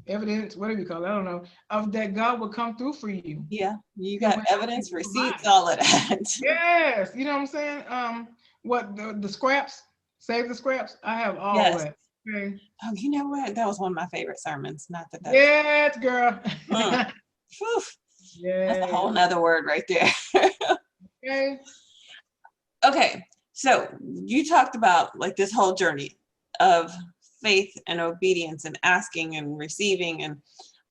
Evidence. Whatever you call it. I don't know. Of that God will come through for you. Yeah. You And got when evidence, He receipts, provides. all of that. Yes. You know what I'm saying? What the scraps? Save the scraps. I have all Yes. that. Okay. Oh, you know what? That was one of my favorite sermons. Not that that's Yes, girl. Whew, that's a whole Yes. nother word right there. Okay. Okay. So you talked about like this whole journey of faith and obedience and asking and receiving and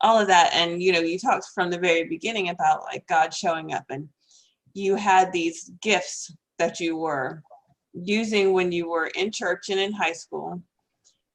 all of that. And you talked from the very beginning about like God showing up, and you had these gifts that you were using when you were in church and in high school,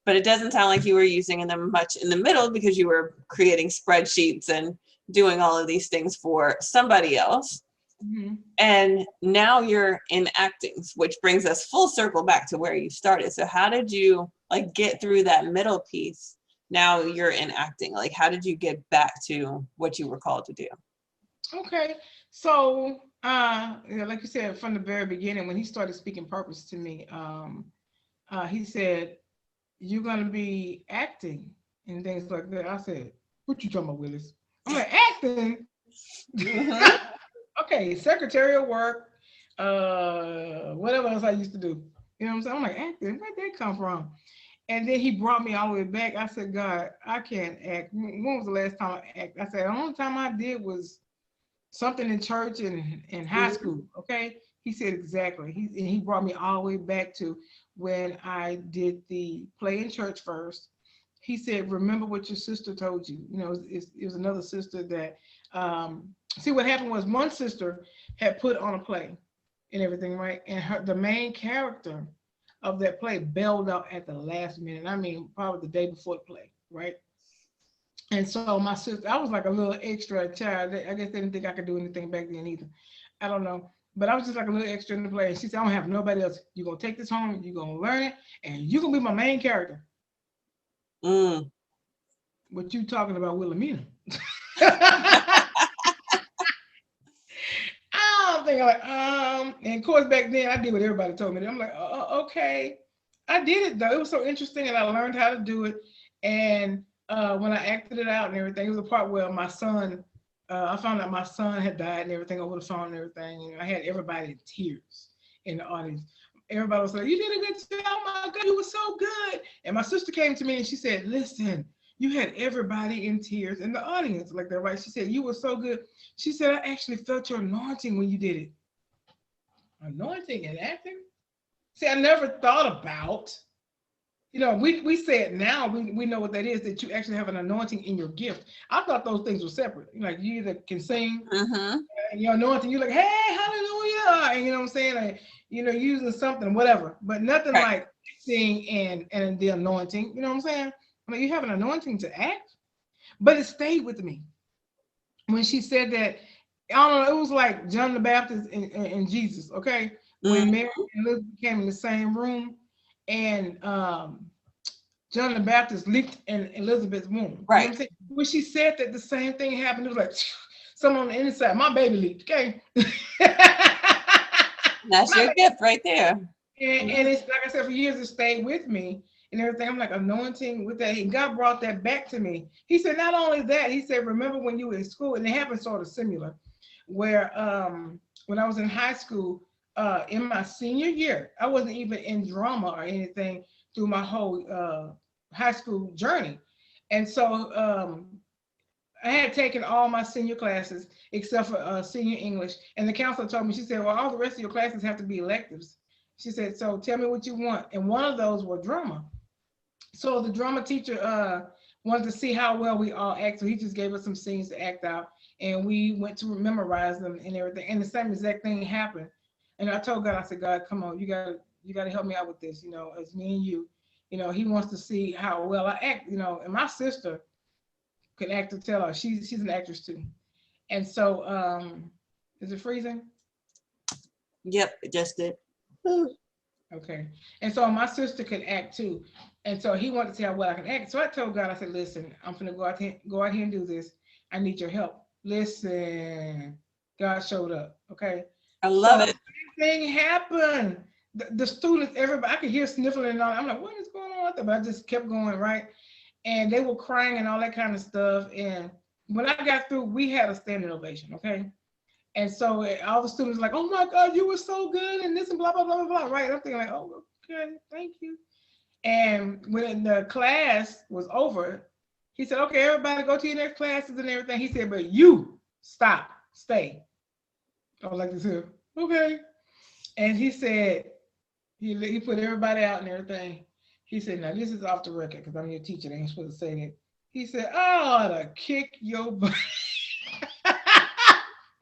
but it doesn't sound like you were using them much in the middle because you were creating spreadsheets and doing all of these things for somebody else. Mm-hmm. And now you're in acting, which brings us full circle back to where you started. So how did you like get through that middle piece? Now you're in acting. Like, how did you get back to what you were called to do? Okay. So, like you said from the very beginning, when he started speaking purpose to me, he said, "You're gonna be acting and things like that." I said, "What you talking about, Willis?" I'm like, "Acting." Mm-hmm. Okay, secretarial work, whatever else I used to do. You know what I'm saying? I'm like, acting. Where'd that come from? And then he brought me all the way back. I said, God, I can't act. When was the last time I acted? I said, the only time I did was something in church and in high Mhm. school. Okay. He said, exactly. He brought me all the way back to when I did the play in church first. He said, remember what your sister told you. You know, it was another sister that, see, what happened was one sister had put on a play and everything, right? And the main character of that play bailed out at the last minute. I mean, probably the day before the play, right? And so my sister, I was like a little extra child. I guess they didn't think I could do anything back then either. I don't know. But I was just like a little extra in the play. And she said, I don't have nobody else. You're going to take this home, you're going to learn it, and you're going to be my main character. Mm. What you talking about, Wilhelmina? I'm thinking like, and of course back then I did what everybody told me. I'm like, okay. I did it though. It was so interesting, and I learned how to do it. And when I acted it out and everything, it was a part where my son, I found out my son had died and everything over the phone and everything. And I had everybody in tears in the audience. Everybody was like, "You did a good job, oh my God, you were so good." And my sister came to me and she said, "Listen, you had everybody in tears in the audience like that, right?" She said, "You were so good." She said, "I actually felt your anointing when you did it." Anointing and acting? See, I never thought about, we say it now, we know what that is, that you actually have an anointing in your gift. I thought those things were separate. Like you either can sing Mm-hmm. and your anointing, you're like, hey, hallelujah. And you know what I'm saying? Like, using something, whatever, but nothing Right. like sing and the anointing, you know what I'm saying? I mean, you have an anointing to act, but it stayed with me. When she said that, I don't know, it was like John the Baptist and Jesus, okay? When Mary Mm-hmm. and Elizabeth came in the same room, and John the Baptist leaped in Elizabeth's womb. You know what Right. I'm saying? When she said that the same thing happened, it was like someone on the inside, my baby leaped, okay? That's My your baby. gift right there. And it's like I said, for years it stayed with me and everything. I'm like anointing with that. And God brought that back to me. He said, not only that, he said, remember when you were in school, and it happened sort of similar, where when I was in high school, in my senior year, I wasn't even in drama or anything through my whole high school journey. And so I had taken all my senior classes except for senior English. And the counselor told me, she said, well, all the rest of your classes have to be electives. She said, so tell me what you want. And one of those were drama. So the drama teacher wanted to see how well we all act. So he just gave us some scenes to act out. And we went to memorize them and everything. And the same exact thing happened. And I told God, I said, God, come on, you gotta help me out with this. It's me and you. He wants to see how well I act. And my sister could act to tell her. She's an actress too. And so is it freezing? Yep, it just did. Okay. And so my sister could act too. And so he wanted to see how well I can act. So I told God, I said, listen, I'm gonna go out here and do this. I need your help. Listen, God showed up. Okay. I love So it. same thing happened. The students, everybody, I could hear sniffling and all. I'm like, what is going on with them? But I just kept going, right? And they were crying and all that kind of stuff. And when I got through, we had a standing ovation, okay? And so all the students were like, oh my God, you were so good, and this and blah, blah, blah, blah, blah, right? I'm thinking like, oh, okay, thank you. And when the class was over, he said, okay, everybody go to your next classes and everything. He said, but you stop, stay. I was like this here, okay. And he said, he put everybody out and everything. He said, now this is off the record because I'm your teacher. They ain't supposed to say that. He said, I ought to kick your butt.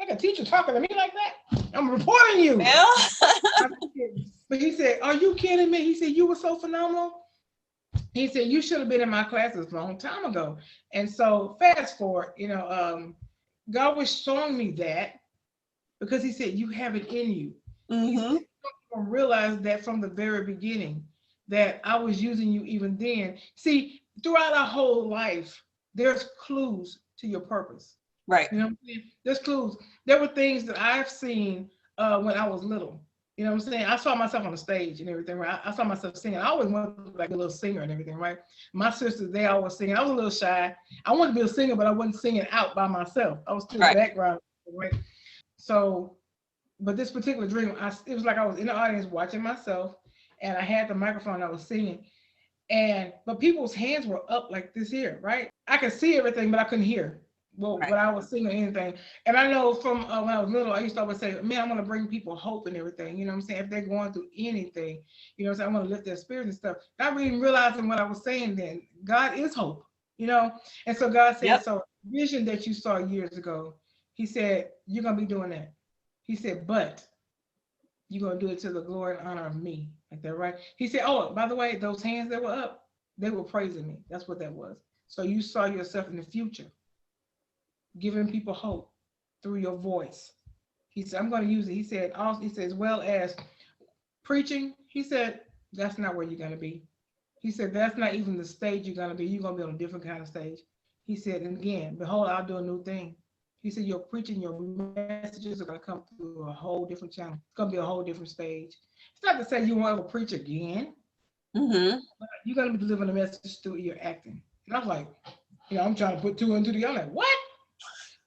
Like a teacher talking to me like that? I'm reporting you. Yeah. But he said, are you kidding me? He said, you were so phenomenal. He said, you should have been in my classes a long time ago. And so fast forward, God was showing me that because he said, you have it in you. He said, Mm-hmm. you don't even realize that from the very beginning, that I was using you even then. See, throughout our whole life, there's clues to your purpose. Right. You know what I'm saying? There's clues. There were things that I've seen when I was little. You know what I'm saying? I saw myself on the stage and everything, right? I saw myself singing. I always wanted to be like a little singer and everything, right? My sisters, they always singing. I was a little shy. I wanted to be a singer, but I wasn't singing out by myself. I was still Right. background, right? So, but this particular dream, it was like I was in the audience watching myself, and I had the microphone. I was singing, But people's hands were up like this here, right? I could see everything, but I couldn't hear Right. what I was seeing or anything. And I know from when I was little, I used to always say, man, I want to bring people hope and everything. You know what I'm saying? If they're going through anything, you know what I'm saying? I want to lift their spirits and stuff. Not really realizing what I was saying then. God is hope, you know? And so God said, Yep. so vision that you saw years ago, he said, you're going to be doing that. He said, but you're going to do it to the glory and honor of me. Like that, right? He said, oh, by the way, those hands that were up, they were praising me. That's what that was. So you saw yourself in the future, giving people hope through your voice. He said, I'm going to use it. He said, also, he said, as well as preaching, he said, that's not where you're going to be. He said, that's not even the stage you're going to be. You're going to be on a different kind of stage. He said, and again, behold, I'll do a new thing. He said, your preaching, your messages are going to come through a whole different channel. It's going to be a whole different stage. It's not to say you won't ever preach again. Mm-hmm. But you're going to be delivering a message through your acting. And I was like, I'm trying to put two and two together. I'm like, what?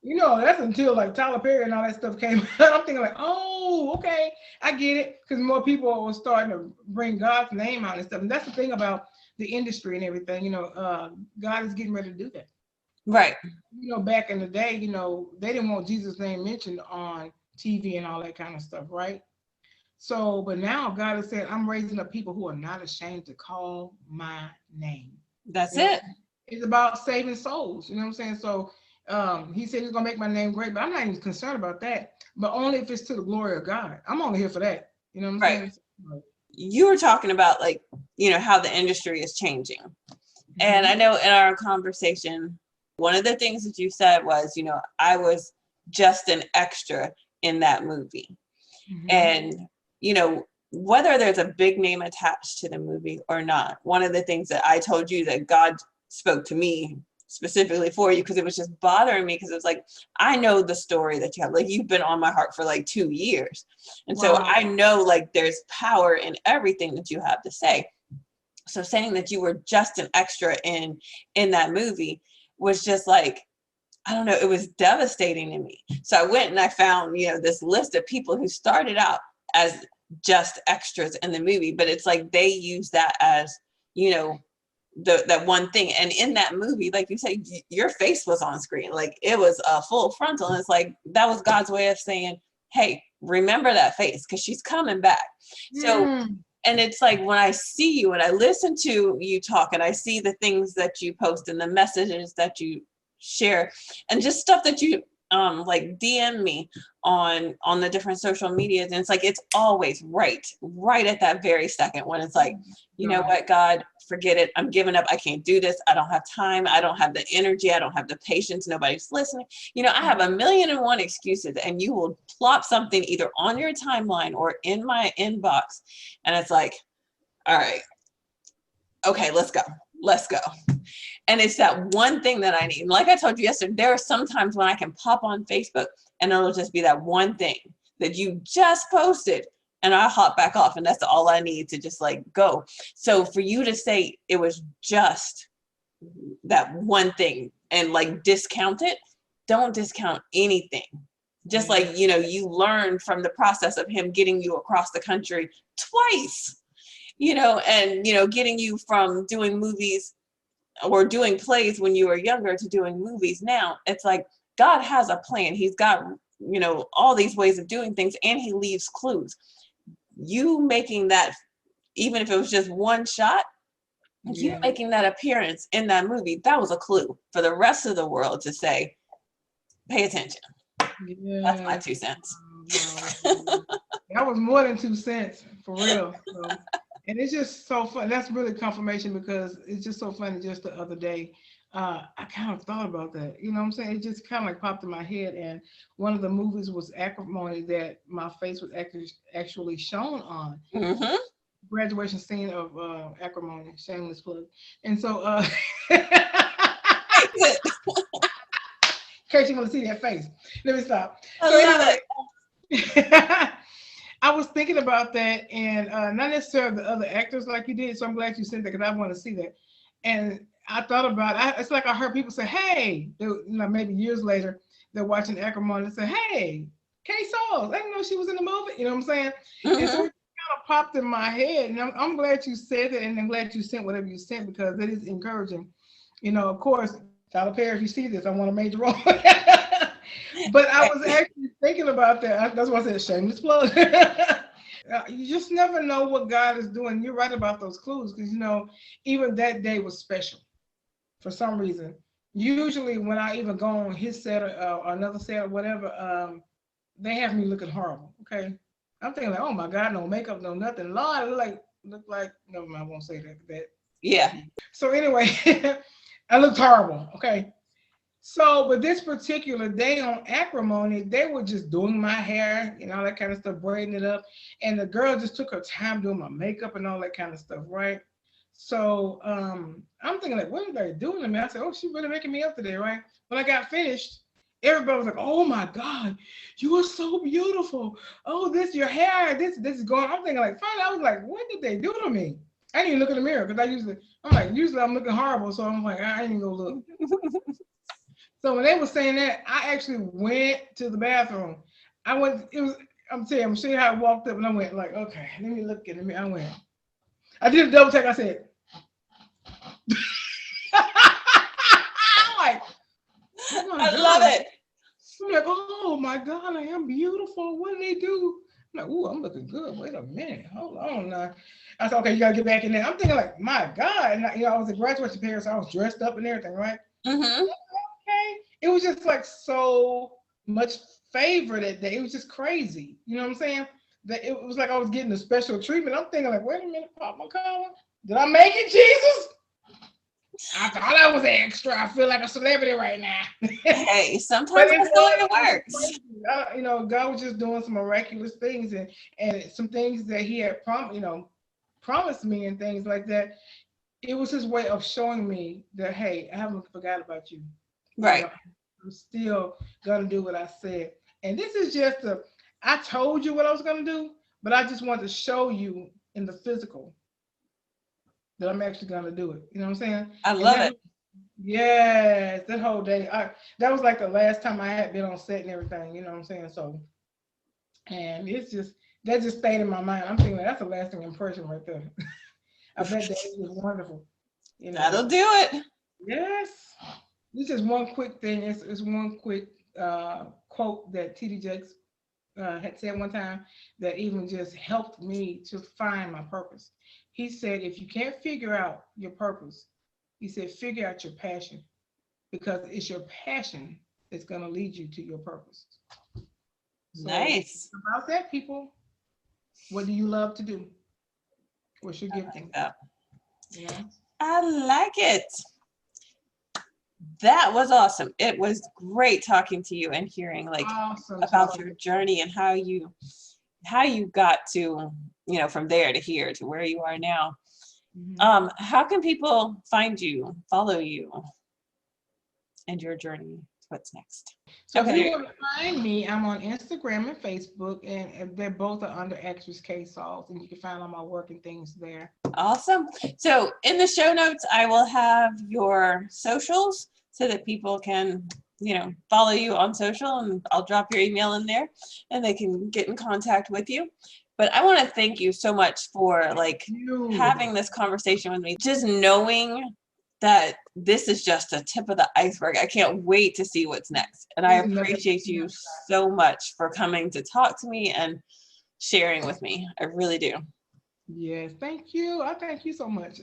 That's until like Tyler Perry and all that stuff came out. I'm thinking like, oh, okay, I get it. Because more people were starting to bring God's name out and stuff. And that's the thing about the industry and everything. God is getting ready to do that. Right. Back in the day, they didn't want Jesus' name mentioned on TV and all that kind of stuff, right? So, but now God has said, I'm raising up people who are not ashamed to call my name. That's it. It's about saving souls. You know what I'm saying? So he said he's going to make my name great, but I'm not even concerned about that. But only if it's to the glory of God. I'm only here for that. You know what I'm saying? You were talking about how the industry is changing. Mm-hmm. And I know in our conversation, one of the things that you said was, I was just an extra in that movie. Mm-hmm. And, whether there's a big name attached to the movie or not, one of the things that I told you that God spoke to me specifically for you, because it was just bothering me, because it was like, I know the story that you have, like you've been on my heart for like 2 years. And wow. So I know like there's power in everything that you have to say. So saying that you were just an extra in that movie was just like, I don't know, it was devastating to me. So I went and I found, this list of people who started out as just extras in the movie, but it's like they use that as, that one thing. And in that movie, like you say, your face was on screen, like it was a full frontal. And it's like, that was God's way of saying, hey, remember that face, because she's coming back. So, and it's like, when I see you and I listen to you talk and I see the things that you post and the messages that you share and just stuff that you like DM me on the different social medias, and it's like, it's always right at that very second when it's like, you know what, God, forget it, I'm giving up, I can't do this, I don't have time, I don't have the energy, I don't have the patience, nobody's listening, I have 1,000,001 excuses, and you will plop something either on your timeline or in my inbox, and it's like, all right, okay, let's go. And it's that one thing that I need. Like I told you yesterday, there are some times when I can pop on Facebook and it'll just be that one thing that you just posted, and I'll hop back off, and that's all I need to just like go. So for you to say it was just that one thing and like discount it, don't discount anything. Just like, you learned from the process of him getting you across the country twice. And, getting you from doing movies or doing plays when you were younger to doing movies now. It's like, God has a plan. He's got, all these ways of doing things, and he leaves clues. You making that, even if it was just one shot, you making that appearance in that movie, that was a clue for the rest of the world to say, pay attention. Yeah. That's my 2 cents. That was more than 2 cents, for real. So. And it's just so fun. That's really confirmation, because it's just so funny. Just the other day, I kind of thought about that. You know what I'm saying? It just kind of like popped in my head. And one of the movies was Acrimony, that my face was actually shown on. Mm-hmm. Graduation scene of Acrimony, shameless plug. And so, in case you want to see that face, let me stop. I was thinking about that, and not necessarily the other actors like you did. So I'm glad you said that, because I want to see that. And I thought about it. It's like I heard people say, "Hey," maybe years later, they're watching Acrimony and say, "Hey, Kay Sauls, I didn't know she was in the movie." You know what I'm saying? Mm-hmm. And so we of popped in my head, and I'm glad you said it, and I'm glad you sent whatever you sent because it is encouraging. You know, of course, Tyler Perry, if you see this, I want a major role. But I was actually thinking about that. That's why I said shameless plug. You just never know what God is doing. You're right about those clues because, you know, even that day was special for some reason. Usually, when I even go on his set or another set or whatever, they have me looking horrible. Okay, I'm thinking like, oh my God, no makeup, no nothing. Lord, I look like. Never mind, I won't say that. Yeah. So anyway, I looked horrible. Okay. So, but this particular day on acrimony, they were just doing my hair and all that kind of stuff, braiding it up. And the girl just took her time doing my makeup and all that kind of stuff, right? So I'm thinking like, what are they doing to me? I said, oh, she's really making me up today, right? When I got finished, everybody was like, oh my God, you are so beautiful. Oh, this your hair, this is going. I'm thinking like, finally, I was like, what did they do to me? I didn't even look in the mirror because usually I'm looking horrible, so I'm like, I ain't even go look. So when they were saying that, I actually went to the bathroom. I'm showing you how I walked up and I went like, okay, let me look at it. I did a double take. I said, I'm like, oh my I God. love it. I'm like, oh my God, I am beautiful. What did they do? I'm like, ooh, I'm looking good. Wait a minute. Hold on now. I said, okay, you gotta get back in there. I'm thinking like, my God. And I was at graduation parents, so I was dressed up and everything, right? Mm-hmm. Okay. It was just like so much favor that day. It was just crazy. You know what I'm saying? That it was like I was getting a special treatment. I'm thinking like, wait a minute, pop my collar. Did I make it, Jesus? I thought I was extra. I feel like a celebrity right now. Hey, sometimes that's the way it works. You know, God was just doing some miraculous things and some things that He had promised me and things like that. It was His way of showing me that, hey, I haven't forgot about you. Right. You know, I'm still gonna do what I said. And this is just I told you what I was gonna do, but I just wanted to show you in the physical that I'm actually gonna do it. You know what I'm saying? I love it. Yes, that whole day. That was like the last time I had been on set and everything, you know what I'm saying? So, and that just stayed in my mind. I'm thinking that's a lasting impression right there. I bet that is wonderful. You know. That'll do it. Yes. This is one quick thing. It's one quick quote that T.D. Jakes had said one time that even just helped me to find my purpose. He said, if you can't figure out your purpose, he said, figure out your passion because it's your passion that's going to lead you to your purpose. So, nice. About that, people, what do you love to do? What's your gift? Yeah. I like it. That was awesome. It was great talking to you and hearing about your journey and how you got to, from there to here to where you are now. Mm-hmm. How can people find you, follow you, and your journey? What's next? So if you want to find me, I'm on Instagram and Facebook, and they're both under Actress K Sauce, and you can find all my work and things there. Awesome. So in the show notes, I will have your socials so that people can, follow you on social, and I'll drop your email in there and they can get in contact with you. But I want to thank you so much for having this conversation with me, just knowing that this is just a tip of the iceberg. I can't wait to see what's next. And I appreciate you so much for coming to talk to me and sharing with me. I really do. Yes, thank you. I thank you so much.